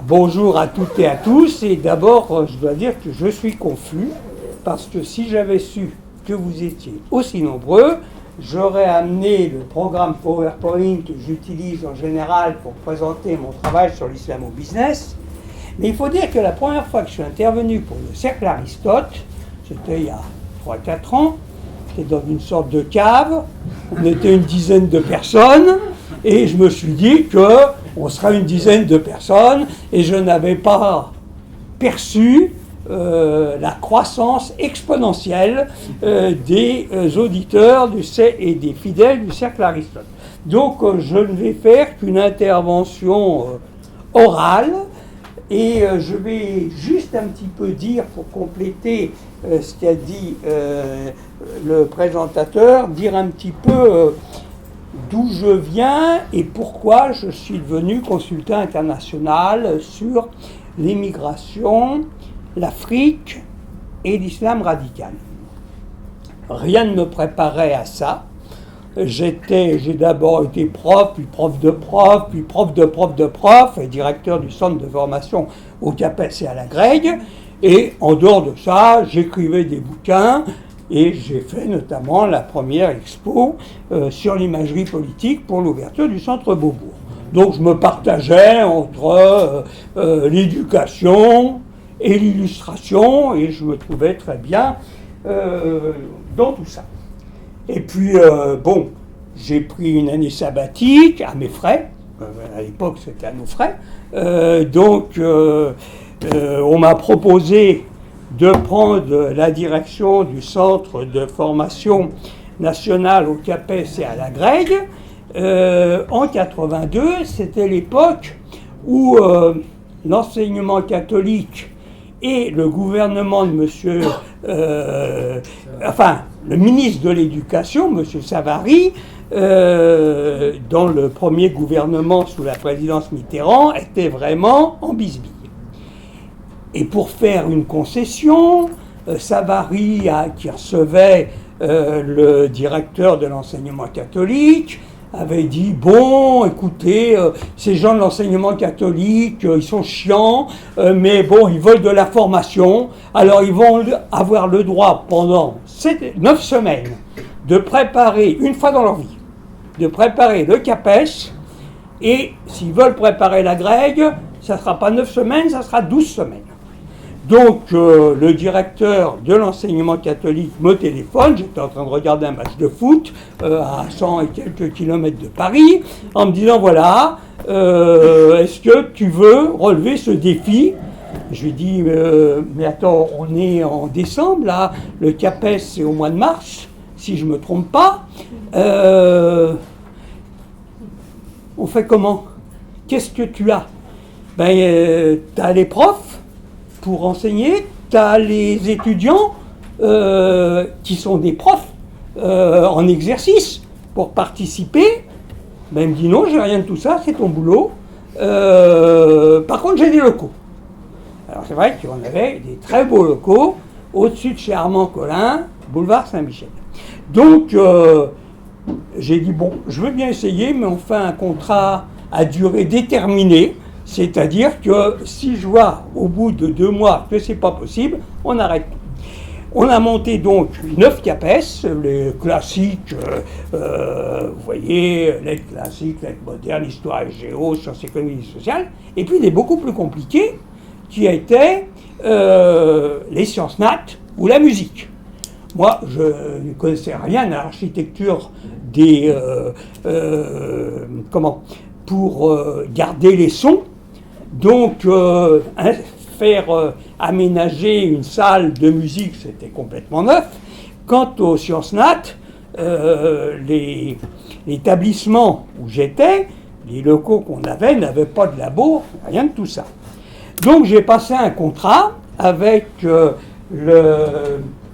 Bonjour à toutes et à tous, et d'abord je dois dire que je suis confus, parce que si j'avais su que vous étiez aussi nombreux, j'aurais amené le programme PowerPoint que j'utilise en général pour présenter mon travail sur l'islamo-business. Mais il faut dire que la première fois que je suis intervenu pour le Cercle Aristote, c'était il y a 3-4 ans, j'étais dans une sorte de cave, on était une dizaine de personnes, et je me suis dit qu'on sera une dizaine de personnes, et je n'avais pas perçu la croissance exponentielle des auditeurs et des fidèles du Cercle Aristote. Donc je ne vais faire qu'une intervention orale, et je vais juste un petit peu dire, pour compléter ce qu'a dit le présentateur, dire un petit peu d'où je viens et pourquoi je suis devenu consultant international sur l'immigration, l'Afrique et l'islam radical. Rien ne me préparait à ça. J'ai d'abord été prof, puis prof de prof, puis prof de prof de prof, et directeur du centre de formation au CAPES et à la Grègue. Et en dehors de ça, j'écrivais des bouquins, et j'ai fait notamment la première expo sur l'imagerie politique pour l'ouverture du centre Beaubourg. Donc je me partageais entre l'éducation et l'illustration, et je me trouvais très bien dans tout ça. Et puis, j'ai pris une année sabbatique à mes frais. À l'époque, c'était à nos frais. On m'a proposé de prendre la direction du centre de formation nationale au CAPES et à la Grègue. En 82, c'était l'époque où l'enseignement catholique et le gouvernement de le ministre de l'Éducation, M. Savary, dans le premier gouvernement sous la présidence Mitterrand, était vraiment en bisbille. Et pour faire une concession, Savary, qui recevait le directeur de l'enseignement catholique, avait dit « Bon, écoutez, ces gens de l'enseignement catholique, ils sont chiants, mais bon, ils veulent de la formation, alors ils vont avoir le droit pendant 9 semaines de préparer, une fois dans leur vie, de préparer le CAPES, et s'ils veulent préparer la Grègue, ça ne sera pas 9 semaines, ça sera 12 semaines. » Donc le directeur de l'enseignement catholique me téléphone, j'étais en train de regarder un match de foot à 100 et quelques kilomètres de Paris, en me disant voilà, est-ce que tu veux relever ce défi ? Je lui dis mais attends, on est en décembre là, le CAPES c'est au mois de mars, si je ne me trompe pas. On fait comment ? Qu'est-ce que tu as ? Tu as les profs pour enseigner, tu as les étudiants qui sont des profs en exercice pour participer. Il me dit non, j'ai rien de tout ça, c'est ton boulot. Par contre, j'ai des locaux. Alors c'est vrai qu'on avait des très beaux locaux au-dessus de chez Armand Collin, boulevard Saint-Michel. Donc j'ai dit bon, je veux bien essayer, mais on fait un contrat à durée déterminée. C'est-à-dire que si je vois au bout de 2 mois que c'est pas possible, on arrête. On a monté donc 9 CAPES, les classiques, vous voyez, lettres classiques, lettres modernes, histoire et géo, sciences économiques et sociales, et puis des beaucoup plus compliqués qui étaient les sciences nat ou la musique. Moi, je ne connaissais rien à l'architecture pour garder les sons. Donc, faire aménager une salle de musique, c'était complètement neuf. Quant aux sciences nat, l'établissement où j'étais, les locaux qu'on avait, n'avaient pas de labo, rien de tout ça. Donc, j'ai passé un contrat avec le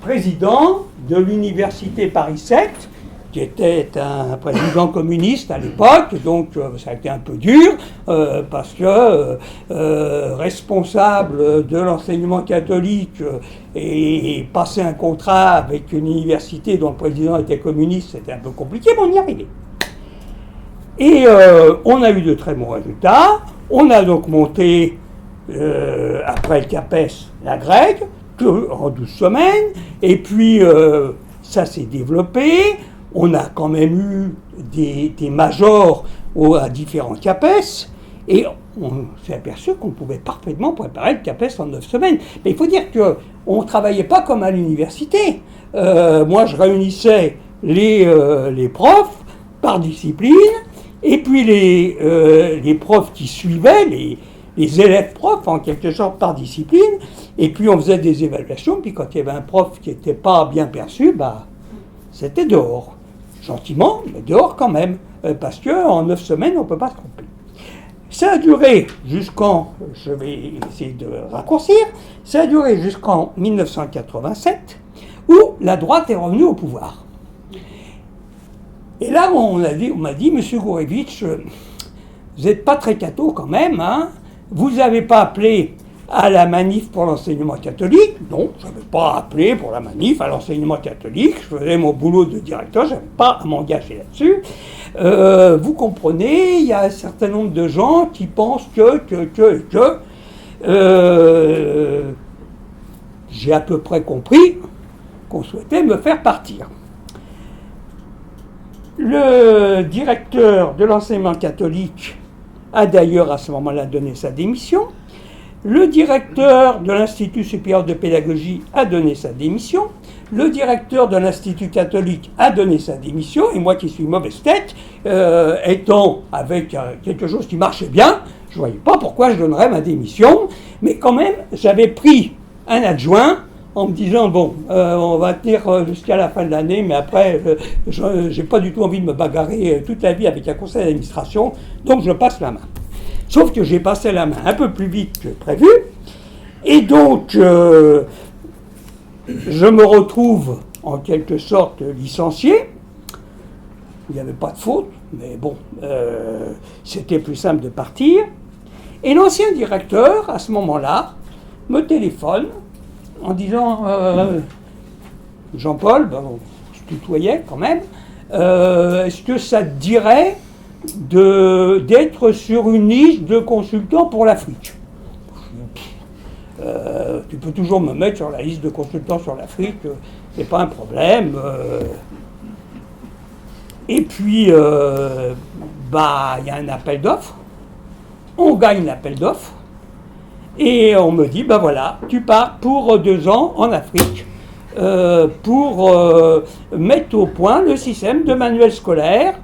président de l'université Paris 7, qui était un président communiste à l'époque, donc ça a été un peu dur, parce que responsable de l'enseignement catholique et passer un contrat avec une université dont le président était communiste, c'était un peu compliqué, mais on y arrivait. Et on a eu de très bons résultats. On a donc monté, après le CAPES, la grecque, en 12 semaines, et puis ça s'est développé. On a quand même eu des majors à différents CAPES, et on s'est aperçu qu'on pouvait parfaitement préparer le CAPES en 9 semaines. Mais il faut dire qu'on ne travaillait pas comme à l'université. Moi, je réunissais les profs par discipline, et puis les profs qui suivaient, les élèves profs en quelque sorte par discipline, et puis on faisait des évaluations, puis quand il y avait un prof qui n'était pas bien perçu, c'était dehors. Gentiment, mais dehors quand même, parce qu'en 9 semaines, on ne peut pas se tromper. Ça a duré je vais essayer de raccourcir, ça a duré jusqu'en 1987, où la droite est revenue au pouvoir. Et là, on m'a dit, Monsieur Gourevitch, vous n'êtes pas très catho quand même, hein, vous n'avez pas appelé à la manif pour l'enseignement catholique. Non, je n'avais pas appelé pour la manif à l'enseignement catholique, je faisais mon boulot de directeur, je n'avais pas à m'engager là-dessus. Vous comprenez, il y a un certain nombre de gens qui pensent que. J'ai à peu près compris qu'on souhaitait me faire partir. Le directeur de l'enseignement catholique a d'ailleurs à ce moment-là donné sa démission. Le directeur de l'Institut supérieur de pédagogie a donné sa démission. Le directeur de l'Institut catholique a donné sa démission. Et moi qui suis mauvaise tête, étant avec quelque chose qui marchait bien, je ne voyais pas pourquoi je donnerais ma démission. Mais quand même, j'avais pris un adjoint en me disant, on va tenir jusqu'à la fin de l'année, mais après, je n'ai pas du tout envie de me bagarrer toute la vie avec un conseil d'administration, donc je passe la main. Sauf que j'ai passé la main un peu plus vite que prévu, et donc je me retrouve en quelque sorte licencié. Il n'y avait pas de faute, mais c'était plus simple de partir. Et l'ancien directeur, à ce moment-là, me téléphone en disant Jean-Paul, je tutoyais quand même, est-ce que ça te dirait d'être sur une liste de consultants pour l'Afrique? Tu peux toujours me mettre sur la liste de consultants sur l'Afrique, c'est pas un problème. Et puis, il y a un appel d'offres, on gagne l'appel d'offres, et on me dit, voilà, tu pars pour 2 ans en Afrique pour mettre au point le système de manuel scolaire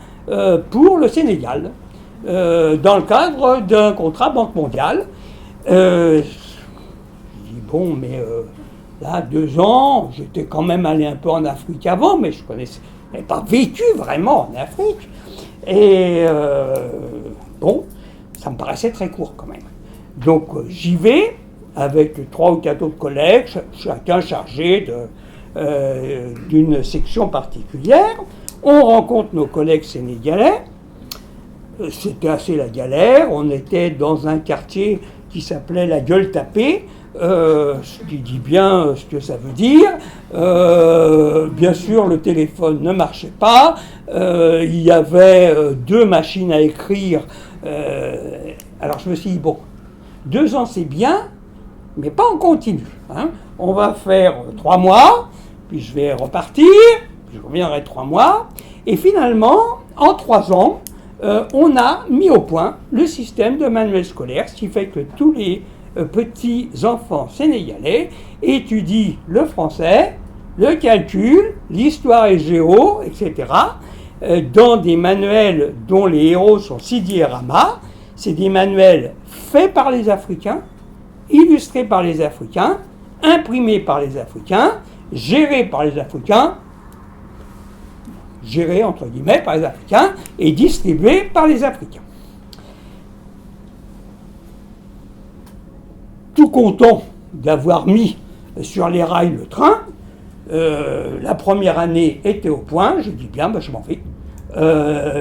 pour le Sénégal, dans le cadre d'un contrat Banque mondiale. Je dis, mais là, 2 ans, j'étais quand même allé un peu en Afrique avant, mais je n'avais pas vécu vraiment en Afrique. Et ça me paraissait très court quand même. Donc j'y vais avec 3 ou 4 autres collègues, chacun chargé d'une section particulière. On rencontre nos collègues sénégalais. C'était assez la galère. On était dans un quartier qui s'appelait la Gueule Tapée, ce qui dit bien ce que ça veut dire. Bien sûr, le téléphone ne marchait pas. Il y avait 2 machines à écrire. Alors je me suis dit, 2 ans c'est bien, mais pas en continu. Hein. On va faire 3 mois, puis je vais repartir, puis je reviendrai 3 mois. Et finalement, en 3 ans, on a mis au point le système de manuel scolaire, ce qui fait que tous les petits enfants sénégalais étudient le français, le calcul, l'histoire et géo, etc., dans des manuels dont les héros sont Sidi et Rama. C'est des manuels faits par les Africains, illustrés par les Africains, imprimés par les Africains, gérés par les Africains, gérés entre guillemets par les Africains et distribués par les Africains. Tout content d'avoir mis sur les rails le train, la première année était au point, je dis bien, je m'en vais.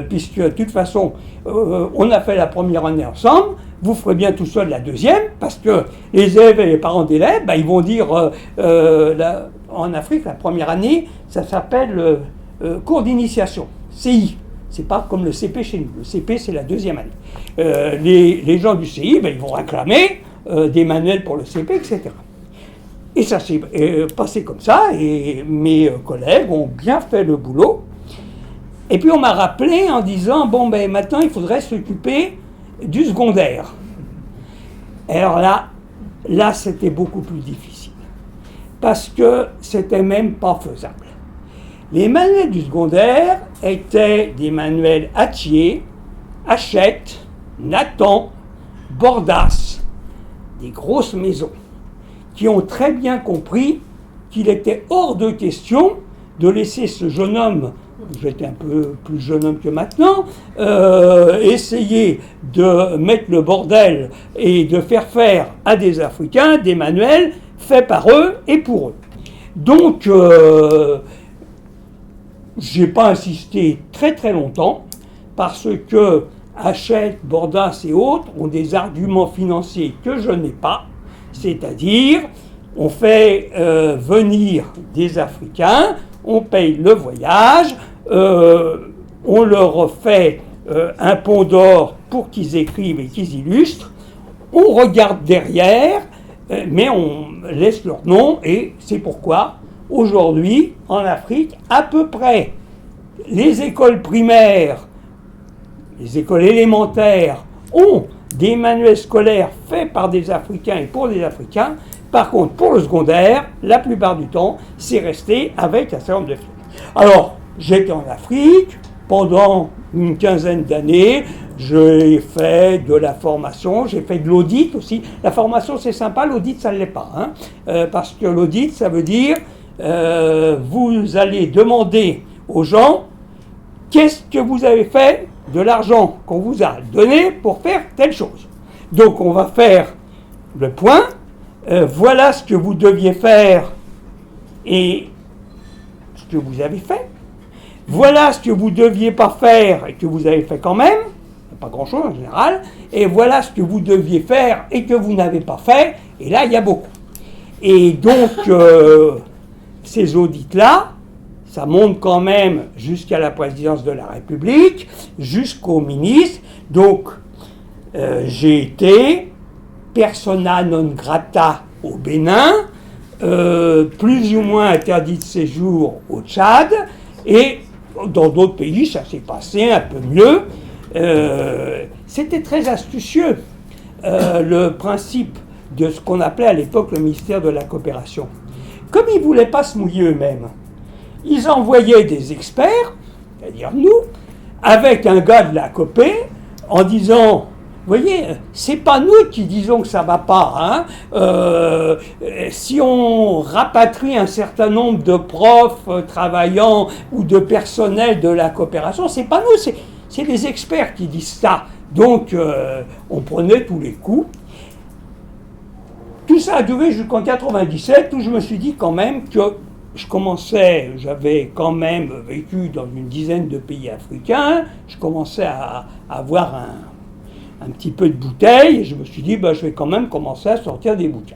Puisque de toute façon, on a fait la première année ensemble, vous ferez bien tout seul la deuxième, parce que les élèves et les parents d'élèves, ils vont dire, en Afrique, la première année, ça s'appelle cours d'initiation, CI. C'est pas comme le CP chez nous. Le CP, c'est la deuxième année. Les gens du CI, ils vont réclamer des manuels pour le CP, etc. Et ça s'est passé comme ça, et mes collègues ont bien fait le boulot. Et puis on m'a rappelé en disant, maintenant il faudrait s'occuper du secondaire. Et alors là c'était beaucoup plus difficile, parce que c'était même pas faisable. Les manuels du secondaire étaient des manuels Hatier, Hachette, Nathan, Bordas, des grosses maisons, qui ont très bien compris qu'il était hors de question de laisser ce jeune homme, j'étais un peu plus jeune homme que maintenant, essayer de mettre le bordel et de faire à des Africains des manuels faits par eux et pour eux. Donc, j'ai pas insisté très très longtemps, parce que Hachette, Bordas et autres ont des arguments financiers que je n'ai pas, c'est-à-dire on fait venir des Africains, on paye le voyage, on leur fait un pont d'or pour qu'ils écrivent et qu'ils illustrent, on regarde derrière, mais on laisse leur nom, et c'est pourquoi aujourd'hui, en Afrique, à peu près les écoles primaires, les écoles élémentaires ont des manuels scolaires faits par des Africains et pour des Africains. Par contre, pour le secondaire, la plupart du temps, c'est resté avec un certain nombre de filles. Alors, j'étais en Afrique pendant une quinzaine d'années, j'ai fait de la formation, j'ai fait de l'audit aussi. La formation, c'est sympa, l'audit, ça ne l'est pas. Parce que l'audit, ça veut dire, vous allez demander aux gens, qu'est-ce que vous avez fait de l'argent qu'on vous a donné pour faire telle chose. Donc, on va faire le point. Voilà ce que vous deviez faire et ce que vous avez fait. Voilà ce que vous ne deviez pas faire et que vous avez fait quand même, pas grand-chose en général, et voilà ce que vous deviez faire et que vous n'avez pas fait, et là il y a beaucoup. Et donc ces audits-là, ça monte quand même jusqu'à la présidence de la République, jusqu'au ministre. Donc j'ai été persona non grata au Bénin, plus ou moins interdit de séjour au Tchad, et dans d'autres pays, ça s'est passé un peu mieux. C'était très astucieux, le principe de ce qu'on appelait à l'époque le ministère de la Coopération. Comme ils ne voulaient pas se mouiller eux-mêmes, ils envoyaient des experts, c'est-à-dire nous, avec un gars de la Copé, en disant... Vous voyez, c'est pas nous qui disons que ça va pas. Si on rapatrie un certain nombre de profs travaillant ou de personnel de la coopération, c'est pas nous, c'est les experts qui disent ça. Donc, on prenait tous les coups. Tout ça a duré jusqu'en 97, où je me suis dit quand même que j'avais quand même vécu dans une dizaine de pays africains, je commençais à avoir un petit peu de bouteille, et je me suis dit, je vais quand même commencer à sortir des bouquins.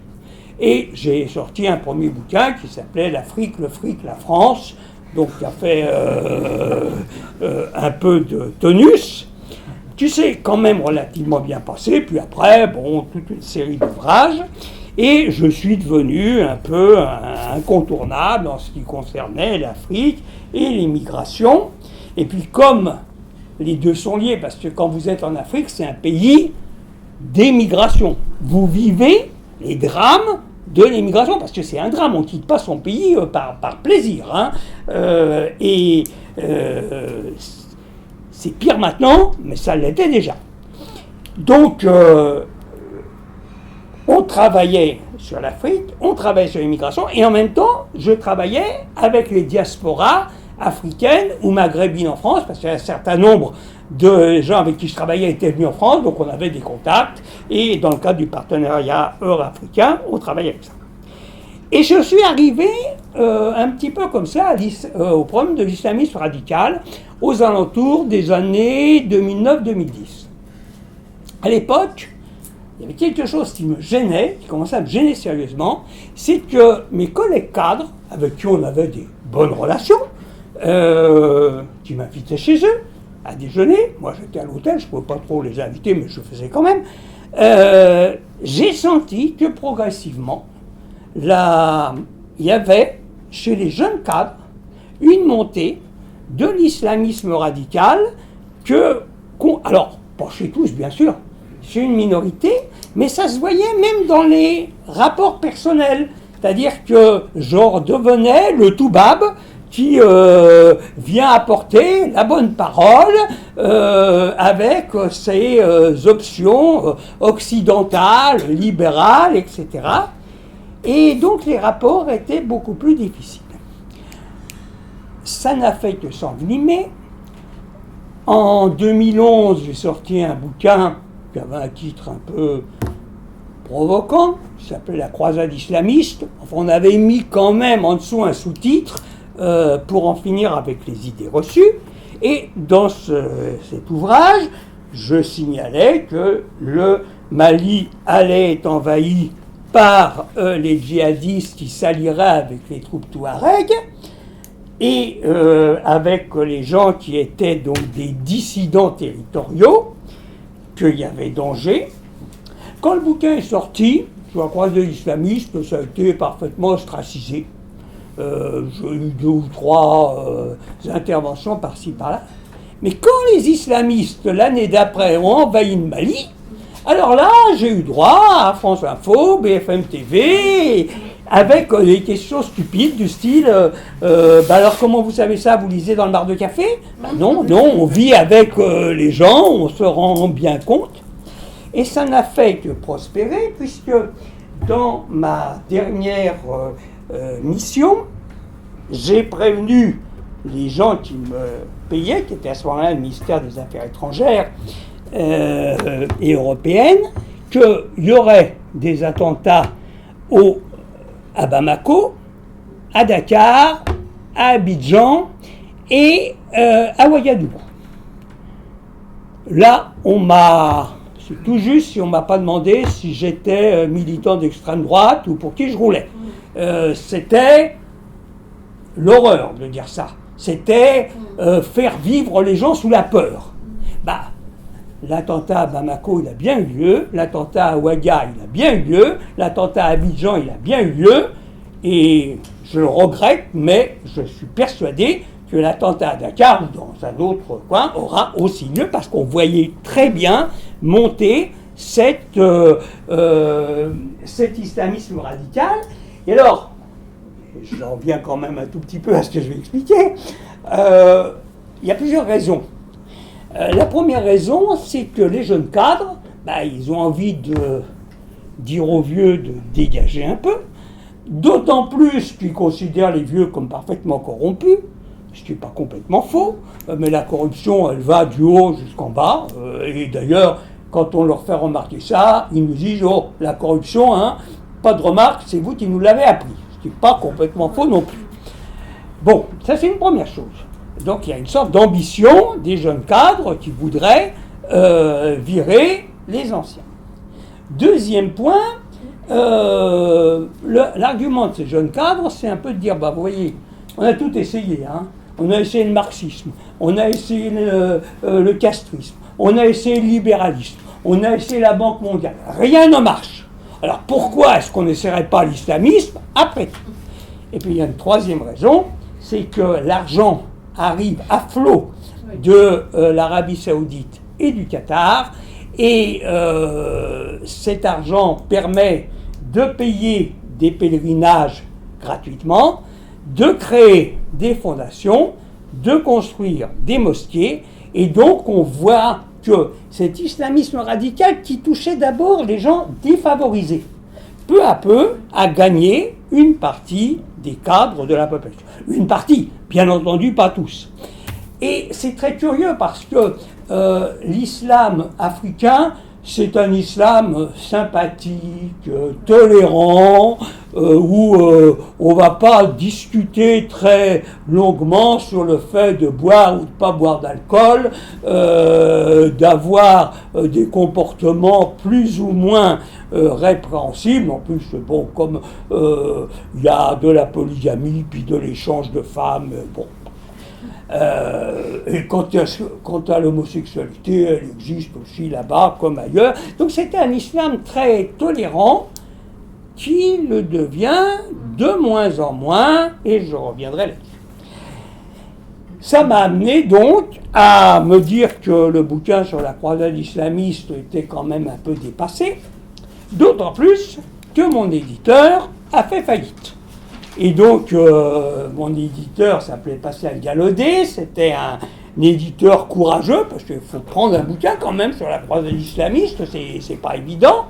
Et j'ai sorti un premier bouquin qui s'appelait L'Afrique, le fric, la France, donc qui a fait un peu de tonus, qui s'est quand même relativement bien passé, puis après, toute une série d'ouvrages, et je suis devenu un peu incontournable en ce qui concernait l'Afrique et l'immigration. Et puis comme les deux sont liés, parce que quand vous êtes en Afrique, c'est un pays d'émigration. Vous vivez les drames de l'immigration, parce que c'est un drame, on ne quitte pas son pays par plaisir. C'est pire maintenant, mais ça l'était déjà. Donc, on travaillait sur l'Afrique, on travaillait sur l'immigration, et en même temps, je travaillais avec les diasporas africaine ou maghrébine en France, parce qu'un certain nombre de gens avec qui je travaillais étaient venus en France, donc on avait des contacts, et dans le cadre du partenariat euro-africain, on travaillait avec ça. Et je suis arrivé un petit peu comme ça au problème de l'islamisme radical aux alentours des années 2009-2010. À l'époque, il y avait quelque chose qui me gênait, qui commençait à me gêner sérieusement, c'est que mes collègues cadres, avec qui on avait des bonnes relations, qui m'invitaient chez eux, à déjeuner. Moi, j'étais à l'hôtel, je ne pouvais pas trop les inviter, mais je le faisais quand même. J'ai senti que progressivement, il y avait chez les jeunes cadres une montée de l'islamisme radical alors, pas chez tous, bien sûr, chez une minorité, mais ça se voyait même dans les rapports personnels. C'est-à-dire que je devenais le toubab qui vient apporter la bonne parole avec ses options occidentales, libérales, etc. Et donc les rapports étaient beaucoup plus difficiles. Ça n'a fait que s'envenimer. En 2011, j'ai sorti un bouquin qui avait un titre un peu provoquant, qui s'appelait La croisade islamiste. Enfin, on avait mis quand même en dessous un sous-titre pour en finir avec les idées reçues. Et dans cet ouvrage, je signalais que le Mali allait être envahi par les djihadistes qui s'allieraient avec les troupes touaregs, et avec les gens qui étaient donc des dissidents territoriaux, qu'il y avait danger. Quand le bouquin est sorti, sur la croisade islamiste, ça a été parfaitement ostracisé. J'ai eu 2 ou 3 interventions par-ci par-là. Mais quand les islamistes, l'année d'après, ont envahi le Mali, alors là, j'ai eu droit à France Info, BFM TV, avec des questions stupides du style alors comment vous savez ça, vous lisez dans le bar de café? Non, on vit avec les gens, on se rend bien compte. Et ça n'a fait que prospérer, puisque dans ma dernière mission, j'ai prévenu les gens qui me payaient, qui étaient à ce moment-là le ministère des Affaires étrangères et européennes, qu'il y aurait des attentats à Bamako, à Dakar, à Abidjan et à Ouagadougou. Là, c'est tout juste si on ne m'a pas demandé si j'étais militant d'extrême droite ou pour qui je roulais. C'était l'horreur de dire ça. C'était faire vivre les gens sous la peur. L'attentat à Bamako, il a bien eu lieu. L'attentat à Ouaga, il a bien eu lieu. L'attentat à Abidjan, il a bien eu lieu. Et je le regrette, mais je suis persuadé que l'attentat à Dakar ou dans un autre coin aura aussi lieu, parce qu'on voyait très bien monter cet islamisme radical. Et alors, j'en viens quand même un tout petit peu à ce que je vais expliquer. Il y a plusieurs raisons. La première raison, c'est que les jeunes cadres, ils ont envie de dire aux vieux de dégager un peu, d'autant plus qu'ils considèrent les vieux comme parfaitement corrompus, ce qui n'est pas complètement faux, mais la corruption, elle va du haut jusqu'en bas, et d'ailleurs, quand on leur fait remarquer ça, ils nous disent « Oh, la corruption, pas de remarque, c'est vous qui nous l'avez appris », ce qui n'est pas complètement faux non plus. Bon, ça c'est une première chose. Donc il y a une sorte d'ambition des jeunes cadres qui voudraient virer les anciens. Deuxième point, l'argument de ces jeunes cadres, c'est un peu de dire, vous voyez, on a tout essayé, on a essayé le marxisme, on a essayé le castrisme, on a essayé le libéralisme, on a essayé la Banque mondiale, rien ne marche. Alors pourquoi est-ce qu'on n'essaierait pas l'islamisme après tout? Et puis il y a une troisième raison, c'est que l'argent arrive à flot de l'Arabie Saoudite et du Qatar, et cet argent permet de payer des pèlerinages gratuitement, de créer des fondations, de construire des mosquées, et donc on voit que cet islamisme radical qui touchait d'abord les gens défavorisés, peu à peu a gagné une partie des cadres de la population. Une partie, bien entendu pas tous. Et c'est très curieux parce que l'islam africain, c'est un islam sympathique, tolérant, où on ne va pas discuter très longuement sur le fait de boire ou de ne pas boire d'alcool, d'avoir des comportements plus ou moins répréhensibles. En plus, bon, comme il y a de la polygamie, puis de l'échange de femmes, bon. Et quant à l'homosexualité, elle existe aussi là-bas comme ailleurs. Donc c'était un islam très tolérant qui le devient de moins en moins, et je reviendrai là-dessus. Ça m'a amené donc à me dire que le bouquin sur la croisade islamiste était quand même un peu dépassé, d'autant plus que mon éditeur a fait faillite. Et donc, mon éditeur s'appelait Pascal Gallaudet, c'était un éditeur courageux, parce qu'il faut prendre un bouquin quand même sur la croisade islamiste, c'est pas évident.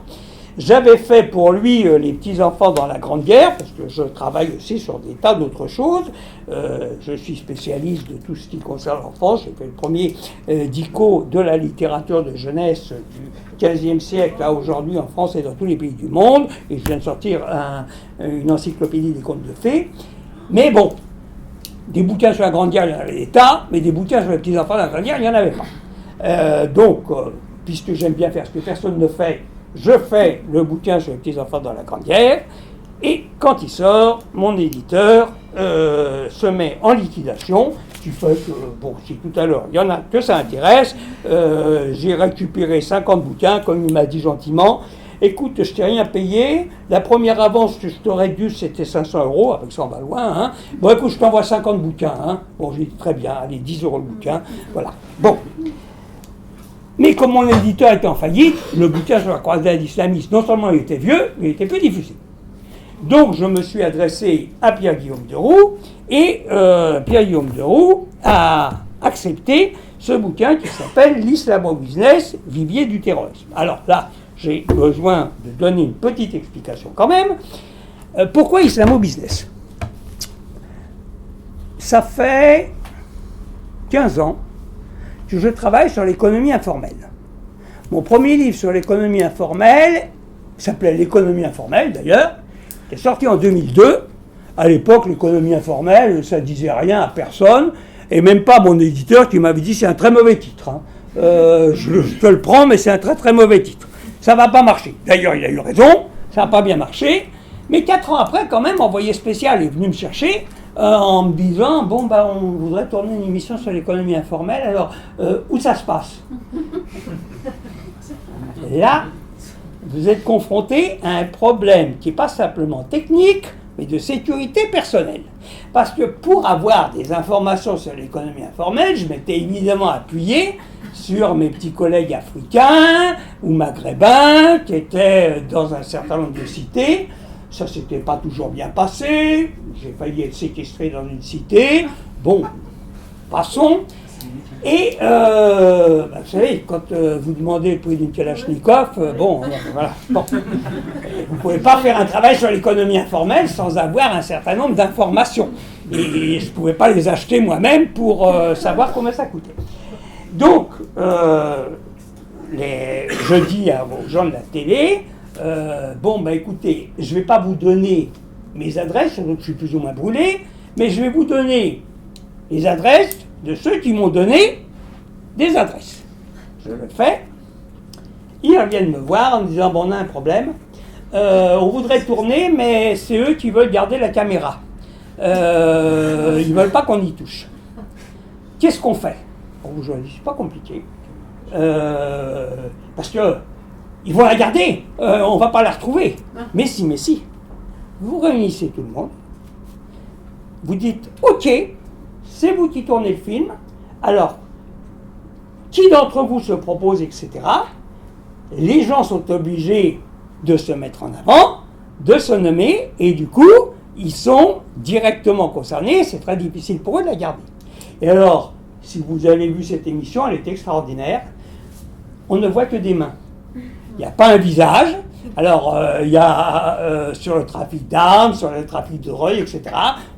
J'avais fait pour lui les petits-enfants dans la Grande Guerre, parce que je travaille aussi sur des tas d'autres choses. Je suis spécialiste de tout ce qui concerne l'enfance. J'ai fait le premier dico de la littérature de jeunesse du XVe siècle, là aujourd'hui en France et dans tous les pays du monde. Et je viens de sortir une encyclopédie des contes de fées. Mais bon, des bouquins sur la Grande Guerre, il y en avait des tas, mais des bouquins sur les petits-enfants de la Grande Guerre, il n'y en avait pas. Donc, puisque j'aime bien faire ce que personne ne fait, je fais le bouquin sur les petits-enfants dans la Grande Guerre, et quand il sort, mon éditeur se met en liquidation, ce qui fait que, bon, si tout à l'heure, il y en a que ça intéresse, j'ai récupéré 50 bouquins, comme il m'a dit gentiment. Écoute, je t'ai rien payé, la première avance que je t'aurais dû, c'était 500 €, avec 100 balles loin, hein. Bon, écoute, je t'envoie 50 bouquins, hein. Bon, j'ai dit très bien, allez, 10 € le bouquin, voilà. Bon. Mais comme mon éditeur était en faillite, le bouquin sur la croisade islamiste, non seulement il était vieux, mais il était plus diffusé. Donc je me suis adressé à Pierre-Guillaume Deroux, et Pierre-Guillaume Deroux a accepté ce bouquin qui s'appelle l'Islamo-Business, vivier du terrorisme. Alors là, j'ai besoin de donner une petite explication quand même. Pourquoi Islamo-Business ? Ça fait 15 ans que je travaille sur l'économie informelle. Mon premier livre sur l'économie informelle s'appelait L'économie informelle d'ailleurs, qui est sorti en 2002. À l'époque, l'économie informelle, ça disait rien à personne, et même pas mon éditeur qui m'avait dit c'est un très mauvais titre. Hein. Je te le prends, mais c'est un très très mauvais titre. Ça va pas marcher. D'ailleurs, il a eu raison, ça n'a pas bien marché, mais 4 ans après, quand même, Envoyé spécial est venu me chercher en me disant, bon, bah, on voudrait tourner une émission sur l'économie informelle, alors, où ça se passe ? Là, vous êtes confronté à un problème qui n'est pas simplement technique, mais de sécurité personnelle. Parce que pour avoir des informations sur l'économie informelle, je m'étais évidemment appuyé sur mes petits collègues africains ou maghrébins qui étaient dans un certain nombre de cités. Ça s'était pas toujours bien passé, j'ai failli être séquestré dans une cité, bon, passons. Et, vous savez, quand vous demandez le prix d'une Kalachnikov, voilà. Bon. Vous ne pouvez pas faire un travail sur l'économie informelle sans avoir un certain nombre d'informations. Et je ne pouvais pas les acheter moi-même pour savoir combien ça coûtait. Donc, je dis aux gens de la télé, écoutez, je ne vais pas vous donner mes adresses, donc je suis plus ou moins brûlé, mais je vais vous donner les adresses de ceux qui m'ont donné des adresses. Je le fais. Ils reviennent me voir en me disant, bon, on a un problème, on voudrait tourner, mais c'est eux qui veulent garder la caméra. Ils ne veulent pas qu'on y touche. Qu'est-ce qu'on fait ? Bon, je dis, c'est pas compliqué. Parce que ils vont la garder, on ne va pas la retrouver. Mais si. Vous réunissez tout le monde, vous dites, ok, c'est vous qui tournez le film, alors, qui d'entre vous se propose, etc. Les gens sont obligés de se mettre en avant, de se nommer, et du coup, ils sont directement concernés, c'est très difficile pour eux de la garder. Et alors, si vous avez vu cette émission, elle est extraordinaire, on ne voit que des mains. Il n'y a pas un visage. Alors, il y a sur le trafic d'armes, sur le trafic de drogue, etc.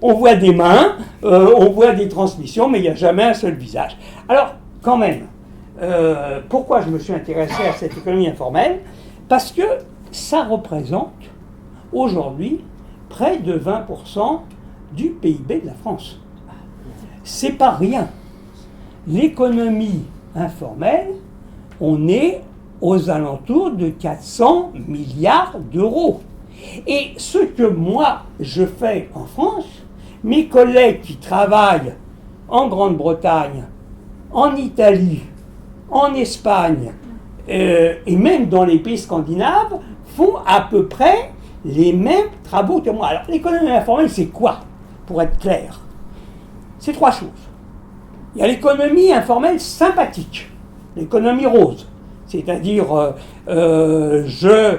On voit des mains, on voit des transmissions, mais il n'y a jamais un seul visage. Alors, quand même, pourquoi je me suis intéressé à cette économie informelle ? Parce que ça représente aujourd'hui près de 20% du PIB de la France. C'est pas rien. L'économie informelle, on est aux alentours de 400 milliards d'euros. Et ce que moi je fais en France, mes collègues qui travaillent en Grande-Bretagne, en Italie, en Espagne, et même dans les pays scandinaves, font à peu près les mêmes travaux que moi. Alors, l'économie informelle, c'est quoi, pour être clair? C'est trois choses. Il y a l'économie informelle sympathique, l'économie rose. C'est-à-dire, je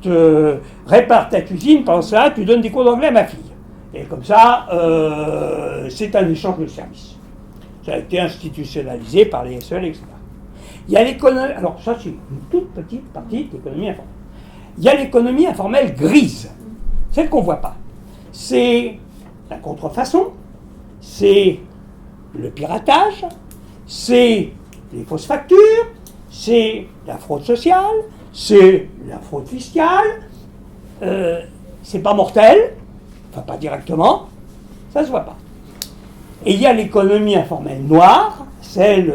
te répare ta cuisine, pendant ça, tu donnes des cours d'anglais à ma fille. Et comme ça, c'est un échange de services. Ça a été institutionnalisé par les SEL, etc. Il y a l'économie... Alors ça, c'est une toute petite partie de l'économie informelle. Il y a l'économie informelle grise, celle qu'on ne voit pas. C'est la contrefaçon, c'est le piratage, c'est les fausses factures, c'est la fraude sociale, c'est la fraude fiscale, c'est pas mortel, enfin pas directement, ça se voit pas. Et il y a l'économie informelle noire, celle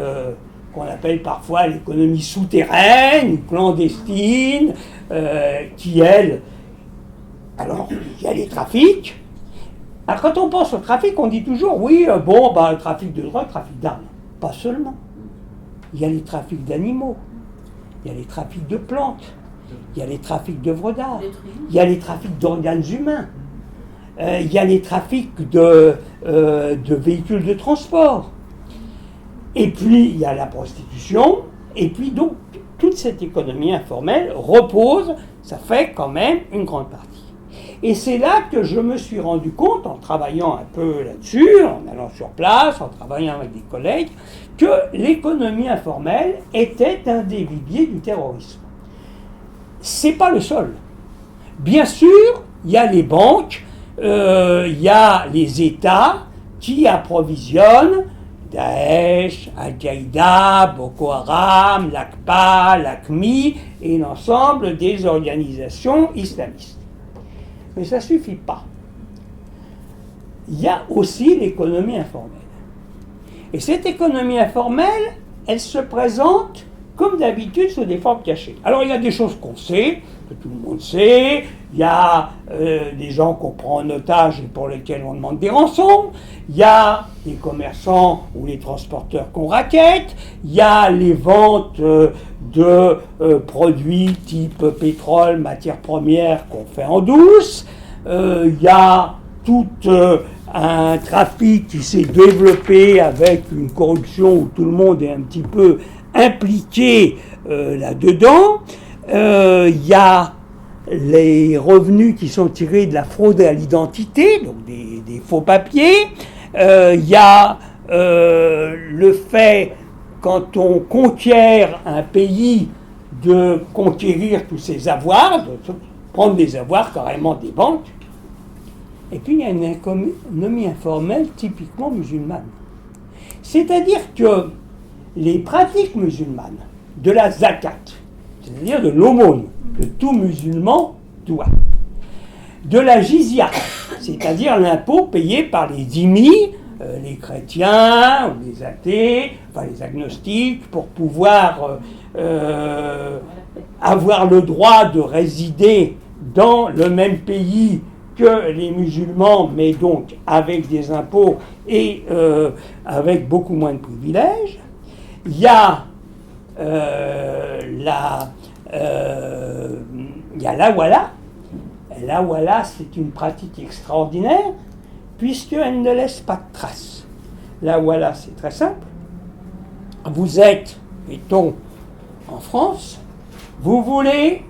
qu'on appelle parfois l'économie souterraine, clandestine, qui elle... Alors, il y a les trafics. Alors, quand on pense au trafic, on dit toujours, oui, le trafic de drogue, trafic d'armes. Pas seulement. Il y a les trafics d'animaux, il y a les trafics de plantes, il y a les trafics d'œuvres d'art, il y a les trafics d'organes humains, il y a les trafics de véhicules de transport. Et puis, il y a la prostitution, et puis donc, toute cette économie informelle repose, ça fait quand même une grande partie. Et c'est là que je me suis rendu compte, en travaillant un peu là-dessus, en allant sur place, en travaillant avec des collègues, que l'économie informelle était un des viviers du terrorisme. C'est pas le seul. Bien sûr, il y a les banques, il y a les États qui approvisionnent Daesh, Al-Qaïda, Boko Haram, l'ACPA, l'ACMI et l'ensemble des organisations islamistes. Mais ça ne suffit pas. Il y a aussi l'économie informelle. Et cette économie informelle, elle se présente comme d'habitude sous des formes cachées. Alors il y a des choses qu'on sait, que tout le monde sait, il y a des gens qu'on prend en otage et pour lesquels on demande des rançons, il y a les commerçants ou les transporteurs qu'on raquette, il y a les ventes de produits type pétrole, matières premières qu'on fait en douce, il y a tout un trafic qui s'est développé avec une corruption où tout le monde est un petit peu impliqué là-dedans. Il y a les revenus qui sont tirés de la fraude à l'identité, donc des faux papiers. Il y a le fait, quand on conquiert un pays, de conquérir tous ses avoirs, de prendre des avoirs carrément des banques. Et puis il y a une économie informelle typiquement musulmane. C'est-à-dire que les pratiques musulmanes de la zakat, c'est-à-dire de l'aumône que tout musulman doit, de la jizya, c'est-à-dire l'impôt payé par les dhimmis, les chrétiens, ou les athées, enfin les agnostiques, pour pouvoir avoir le droit de résider dans le même pays que les musulmans, mais donc avec des impôts et avec beaucoup moins de privilèges. Il y a la wala. La wala, c'est une pratique extraordinaire, puisqu'elle ne laisse pas de traces. La wala, c'est très simple. Vous êtes, mettons, en France, vous voulez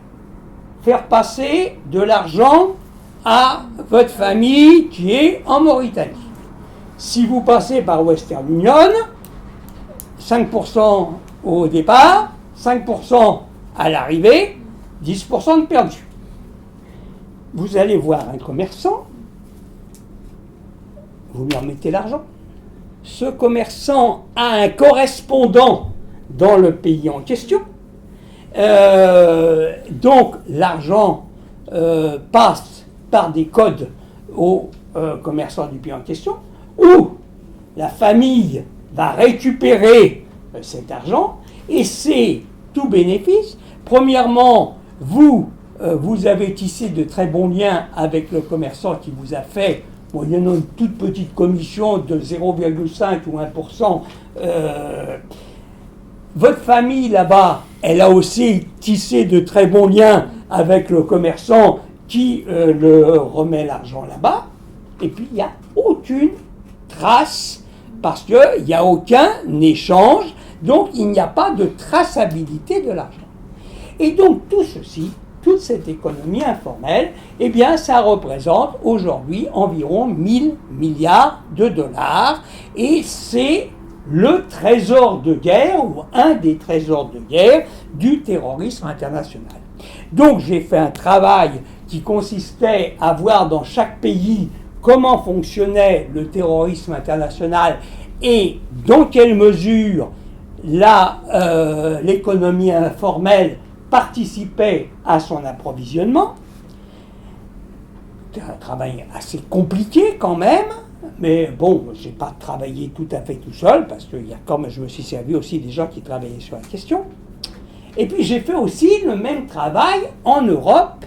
faire passer de l'argent à votre famille qui est en Mauritanie. Si vous passez par Western Union, 5% au départ, 5% à l'arrivée, 10% de perdu. Vous allez voir un commerçant, vous lui remettez l'argent. Ce commerçant a un correspondant dans le pays en question. Donc l'argent passe par des codes aux commerçants du pays en question, où la famille va récupérer cet argent, et c'est tout bénéfice. Premièrement, vous avez tissé de très bons liens avec le commerçant qui vous a fait moyennant une toute petite commission de 0,5 ou 1%, votre famille là-bas, elle a aussi tissé de très bons liens avec le commerçant qui le remet l'argent là-bas, et puis il n'y a aucune trace, parce qu'il n'y a aucun échange, donc il n'y a pas de traçabilité de l'argent. Et donc tout ceci, toute cette économie informelle, eh bien ça représente aujourd'hui environ 1000 milliards de dollars, et c'est le trésor de guerre, ou un des trésors de guerre du terrorisme international. Donc j'ai fait un travail qui consistait à voir dans chaque pays comment fonctionnait le terrorisme international et dans quelle mesure l'économie informelle participait à son approvisionnement. C'est un travail assez compliqué quand même, mais bon, je n'ai pas travaillé tout à fait tout seul, parce que je me suis servi aussi des gens qui travaillaient sur la question. Et puis j'ai fait aussi le même travail en Europe,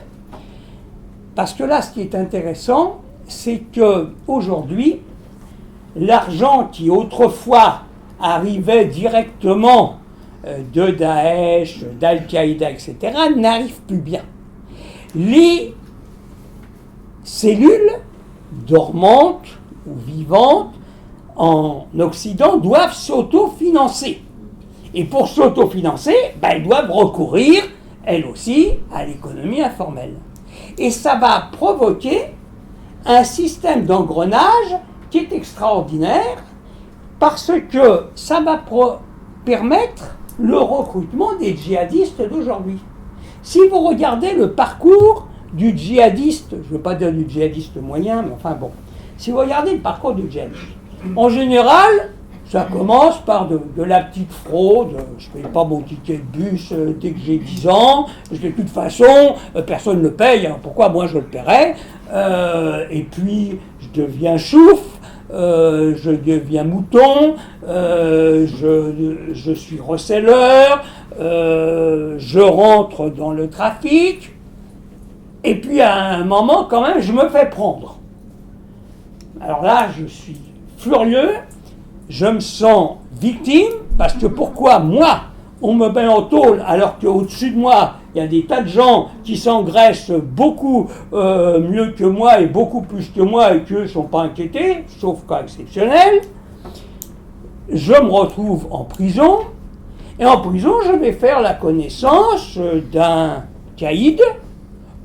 parce que là, ce qui est intéressant, c'est qu'aujourd'hui, l'argent qui autrefois arrivait directement de Daesh, d'Al-Qaïda, etc., n'arrive plus bien. Les cellules dormantes ou vivantes en Occident doivent s'autofinancer. Et pour s'autofinancer, elles doivent recourir, elles aussi, à l'économie informelle. Et ça va provoquer un système d'engrenage qui est extraordinaire, parce que ça va permettre le recrutement des djihadistes d'aujourd'hui. Si vous regardez le parcours du djihadiste, je ne veux pas dire du djihadiste moyen, mais enfin bon, si vous regardez le parcours du djihadiste, en général, ça commence par de la petite fraude. Je ne paye pas mon ticket de bus dès que j'ai 10 ans. De toute façon, personne ne le paye. Alors pourquoi moi je le paierais? Et puis, je deviens chouf, je deviens mouton, je suis receleur, je rentre dans le trafic. Et puis, à un moment, quand même, je me fais prendre. Alors là, je suis furieux. Je me sens victime, parce que pourquoi moi, on me met en tôle alors qu'au-dessus de moi, il y a des tas de gens qui s'engraissent beaucoup mieux que moi et beaucoup plus que moi et qu'eux ne sont pas inquiétés, sauf cas exceptionnel. Je me retrouve en prison, et en prison, je vais faire la connaissance d'un caïd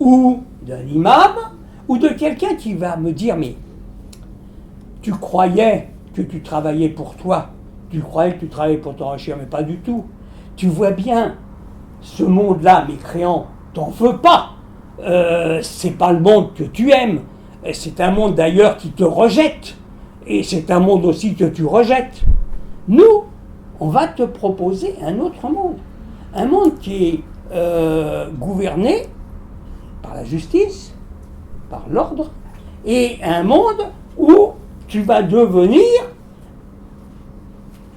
ou d'un imam ou de quelqu'un qui va me dire « Mais tu croyais que tu travaillais pour toi, tu croyais que tu travaillais pour t'enrichir, mais pas du tout. Tu vois bien, ce monde-là, mécréant, t'en veux pas. C'est pas le monde que tu aimes. C'est un monde d'ailleurs qui te rejette. Et c'est un monde aussi que tu rejettes. Nous, on va te proposer un autre monde. Un monde qui est gouverné par la justice, par l'ordre, et un monde où tu vas devenir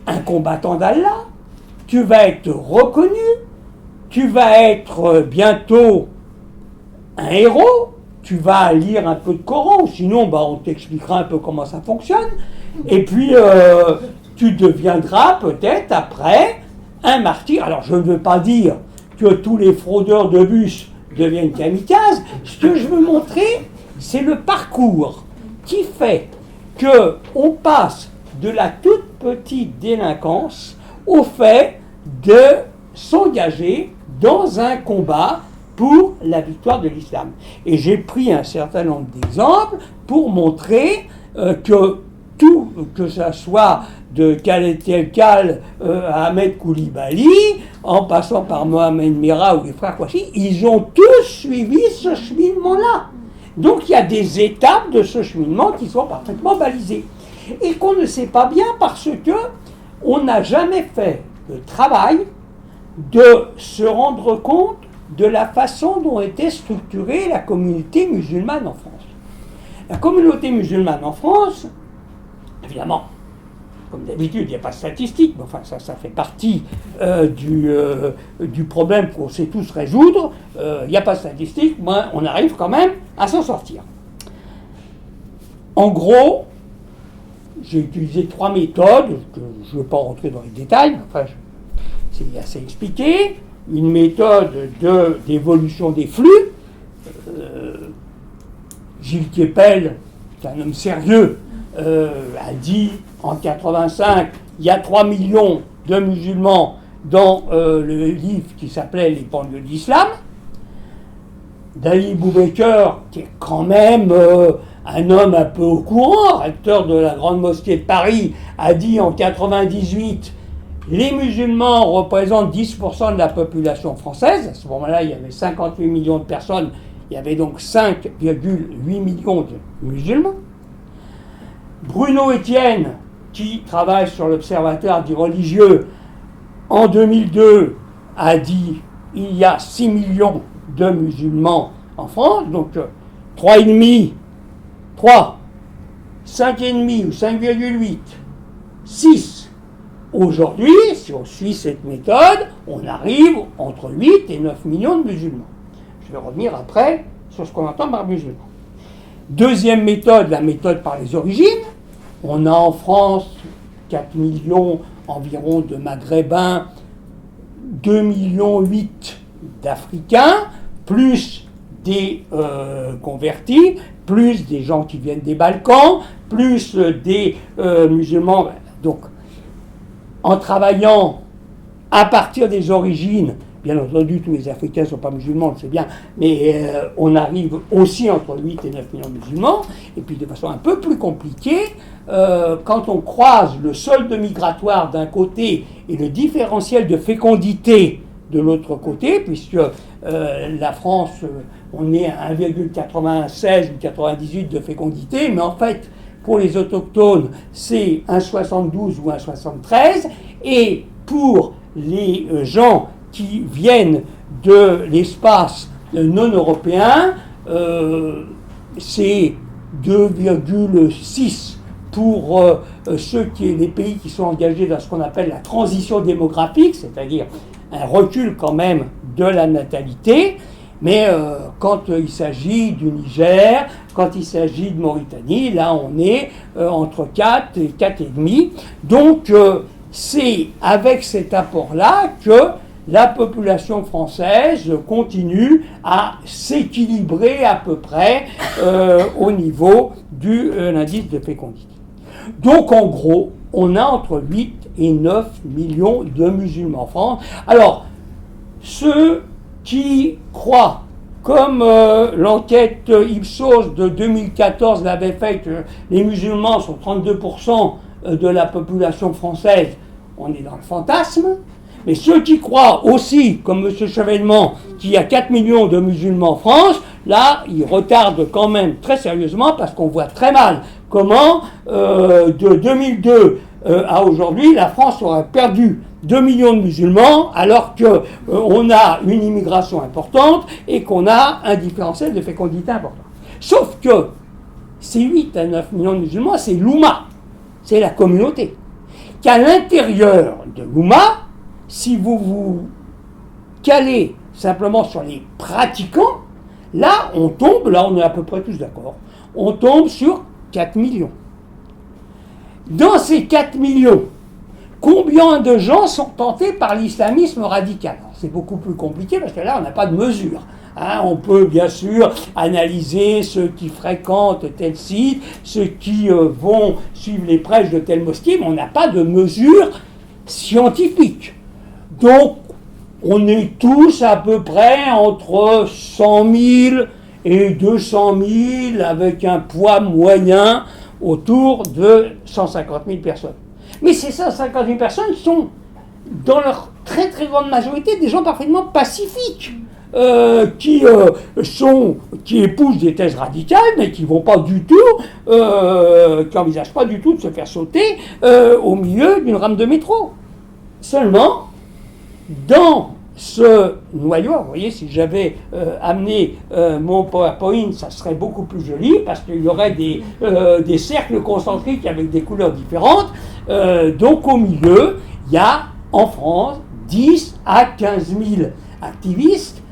un combattant d'Allah, tu vas être reconnu, tu vas être bientôt un héros, tu vas lire un peu de Coran, sinon on t'expliquera un peu comment ça fonctionne, et puis tu deviendras peut-être après un martyr. Alors je ne veux pas dire que tous les fraudeurs de bus deviennent kamikazes, ce que je veux montrer, c'est le parcours qui fait qu'on passe de la toute petite délinquance au fait de s'engager dans un combat pour la victoire de l'islam. Et j'ai pris un certain nombre d'exemples pour montrer que tout, que ça soit de Khaled Telkal à Ahmed Koulibaly, en passant par Mohamed Merah ou les frères Kouachi, ils ont tous suivi ce cheminement-là. Donc il y a des étapes de ce cheminement qui sont parfaitement balisées. Et qu'on ne sait pas bien parce que on n'a jamais fait le travail de se rendre compte de la façon dont était structurée la communauté musulmane en France. La communauté musulmane en France, évidemment, comme d'habitude, il n'y a pas de statistiques, mais enfin ça fait partie du problème qu'on sait tous résoudre. Il n'y a pas de statistiques, mais on arrive quand même à s'en sortir. En gros, j'ai utilisé 3 méthodes, que je ne veux pas rentrer dans les détails, mais enfin, c'est assez expliqué. Une méthode d'évolution des flux. Gilles Kepel, qui est un homme sérieux, a dit en 85, il y a 3 millions de musulmans dans le livre qui s'appelait Les banlieues de l'islam. Dali Boubaker, qui est quand même un homme un peu au courant, recteur de la Grande Mosquée de Paris, a dit en 98, les musulmans représentent 10% de la population française. À ce moment-là, il y avait 58 millions de personnes, il y avait donc 5,8 millions de musulmans. Bruno Etienne, qui travaille sur l'Observatoire du religieux, en 2002, a dit il y a 6 millions de musulmans en France, donc 3,5, 3, 5,5 ou 5,8, 6. Aujourd'hui, si on suit cette méthode, on arrive entre 8 et 9 millions de musulmans. Je vais revenir après sur ce qu'on entend par musulman. Deuxième méthode, la méthode par les origines. On a en France 4 millions environ de Maghrébins, 2,8 millions d'Africains, plus des convertis, plus des gens qui viennent des Balkans, plus des musulmans. Donc, en travaillant à partir des origines, bien entendu, tous les Africains ne sont pas musulmans, on le sait bien, mais on arrive aussi entre 8 et 9 millions de musulmans. Et puis, de façon un peu plus compliquée, quand on croise le solde migratoire d'un côté et le différentiel de fécondité de l'autre côté, puisque la France, on est à 1,96 ou 98 de fécondité, mais en fait, pour les autochtones, c'est 1,72 ou 1,73, et pour les gens qui viennent de l'espace non européen, c'est 2,6 pour les pays qui sont engagés dans ce qu'on appelle la transition démographique, c'est-à-dire un recul quand même de la natalité. Mais quand il s'agit du Niger, quand il s'agit de Mauritanie, là on est entre 4 et 4,5. Donc c'est avec cet apport-là que la population française continue à s'équilibrer à peu près au niveau de l'indice de fécondité. Donc en gros, on a entre 8 et 9 millions de musulmans en France. Alors, ceux qui croient, comme l'enquête Ipsos de 2014 l'avait fait, que les musulmans sont 32% de la population française, on est dans le fantasme. Mais ceux qui croient aussi, comme M. Chevènement, qu'il y a 4 millions de musulmans en France, là, ils retardent quand même très sérieusement, parce qu'on voit très mal comment, de 2002 à aujourd'hui, la France aurait perdu 2 millions de musulmans, alors qu'on a une immigration importante et qu'on a un différentiel de fécondité important. Sauf que ces 8 à 9 millions de musulmans, c'est l'Oumma, c'est la communauté. Qu'à l'intérieur de l'Oumma, si vous vous calez simplement sur les pratiquants, là on tombe, là on est à peu près tous d'accord, on tombe sur 4 millions. Dans ces 4 millions, combien de gens sont tentés par l'islamisme radical? C'est beaucoup plus compliqué parce que là on n'a pas de mesure. On peut bien sûr analyser ceux qui fréquentent tel site, ceux qui vont suivre les prêches de telle mosquée, mais on n'a pas de mesure scientifique. Donc, on est tous à peu près entre 100 000 et 200 000, avec un poids moyen autour de 150 000 personnes. Mais ces 150 000 personnes sont, dans leur très très grande majorité, des gens parfaitement pacifiques, qui épousent des thèses radicales, mais qui vont pas du tout, qui n'envisagent pas du tout de se faire sauter au milieu d'une rame de métro. Seulement, dans ce noyau, vous voyez, si j'avais amené mon PowerPoint, ça serait beaucoup plus joli, parce qu'il y aurait des cercles concentriques avec des couleurs différentes. Donc au milieu, il y a en France 10 à 15 000 activistes.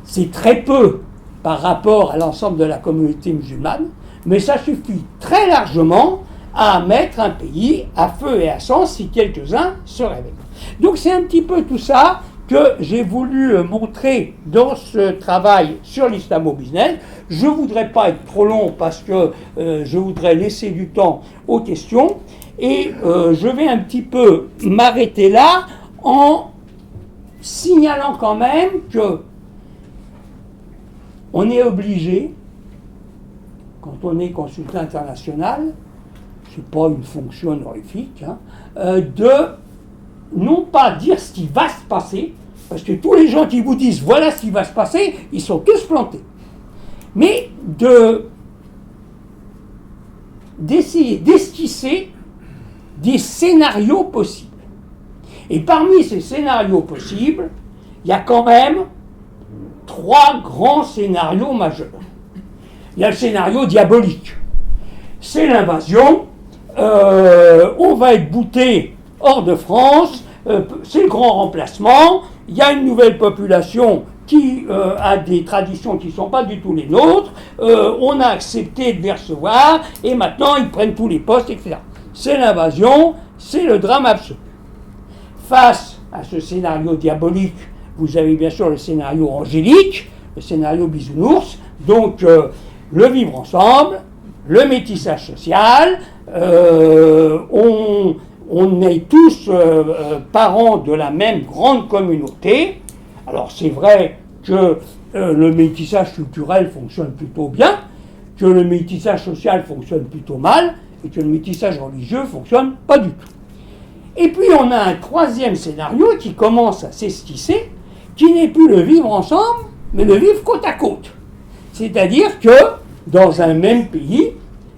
C'est très peu par rapport à l'ensemble de la communauté musulmane, mais ça suffit très largement à mettre un pays à feu et à sang si quelques-uns se réveillent. Donc c'est un petit peu tout ça que j'ai voulu montrer dans ce travail sur l'islamo-business. Je ne voudrais pas être trop long parce que je voudrais laisser du temps aux questions. Et je vais un petit peu m'arrêter là en signalant quand même que on est obligé, quand on est consultant international, c'est pas une fonction honorifique, de non pas dire ce qui va se passer, parce que tous les gens qui vous disent voilà ce qui va se passer, ils sont tous plantés, mais d'essayer d'esquisser des scénarios possibles. Et parmi ces scénarios possibles, il y a quand même 3 grands scénarios majeurs. Il y a le scénario diabolique. C'est l'invasion, on va être bouté hors de France, c'est le grand remplacement, il y a une nouvelle population qui a des traditions qui ne sont pas du tout les nôtres, on a accepté de les recevoir, et maintenant ils prennent tous les postes, etc. C'est l'invasion, c'est le drame absolu. Face à ce scénario diabolique, vous avez bien sûr le scénario angélique, le scénario bisounours, donc le vivre ensemble, le métissage social, on est tous parents de la même grande communauté. Alors c'est vrai que le métissage culturel fonctionne plutôt bien, que le métissage social fonctionne plutôt mal, et que le métissage religieux ne fonctionne pas du tout. Et puis on a un troisième scénario qui commence à s'esquisser, qui n'est plus le vivre ensemble, mais le vivre côte à côte. C'est-à-dire que dans un même pays,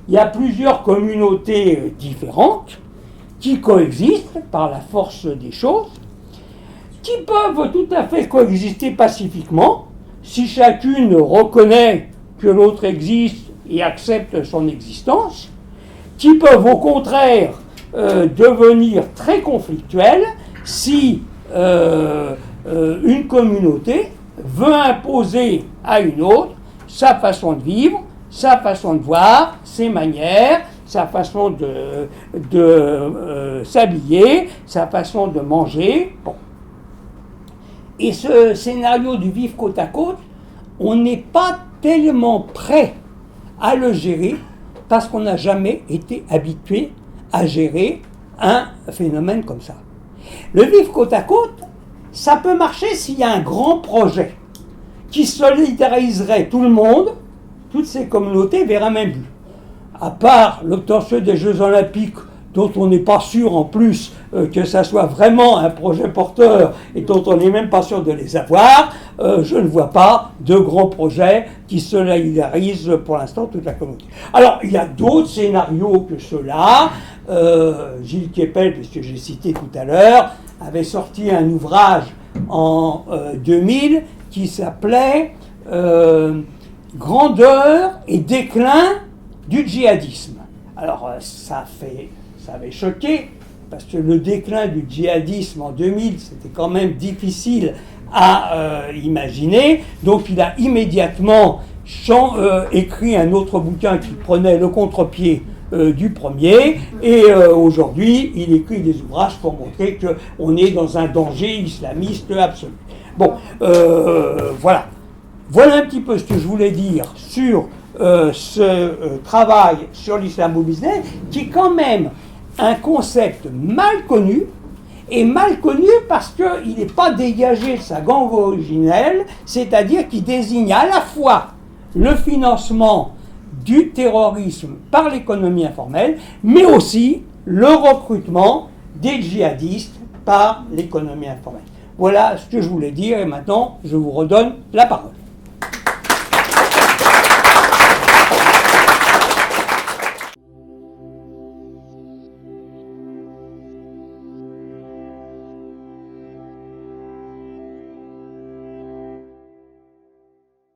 il y a plusieurs communautés différentes qui coexistent par la force des choses, qui peuvent tout à fait coexister pacifiquement, si chacune reconnaît que l'autre existe et accepte son existence, qui peuvent au contraire devenir très conflictuelles si une communauté veut imposer à une autre sa façon de vivre, sa façon de voir, ses manières, sa façon de s'habiller, sa façon de manger. Bon. Et ce scénario du vivre côte à côte, on n'est pas tellement prêt à le gérer parce qu'on n'a jamais été habitué à gérer un phénomène comme ça. Le vivre côte à côte, ça peut marcher s'il y a un grand projet qui solidariserait tout le monde, toutes ces communautés vers un même but. À part l'obtention des Jeux Olympiques, dont on n'est pas sûr en plus que ça soit vraiment un projet porteur et dont on n'est même pas sûr de les avoir, je ne vois pas de grands projets qui solidarisent pour l'instant toute la communauté. Alors, il y a d'autres scénarios que ceux-là. Gilles Kepel, que j'ai cité tout à l'heure, avait sorti un ouvrage en 2000 qui s'appelait Grandeur et déclin du djihadisme. Alors, ça avait choqué, parce que le déclin du djihadisme en 2000, c'était quand même difficile à imaginer. Donc il a immédiatement écrit un autre bouquin qui prenait le contre-pied du premier, et aujourd'hui il écrit des ouvrages pour montrer qu'on est dans un danger islamiste absolu. Bon, voilà. Voilà un petit peu ce que je voulais dire sur ce travail sur l'islamo-business, qui est quand même un concept mal connu, et mal connu parce qu'il n'est pas dégagé de sa gangue originelle, c'est-à-dire qu'il désigne à la fois le financement du terrorisme par l'économie informelle, mais aussi le recrutement des djihadistes par l'économie informelle. Voilà ce que je voulais dire, et maintenant je vous redonne la parole.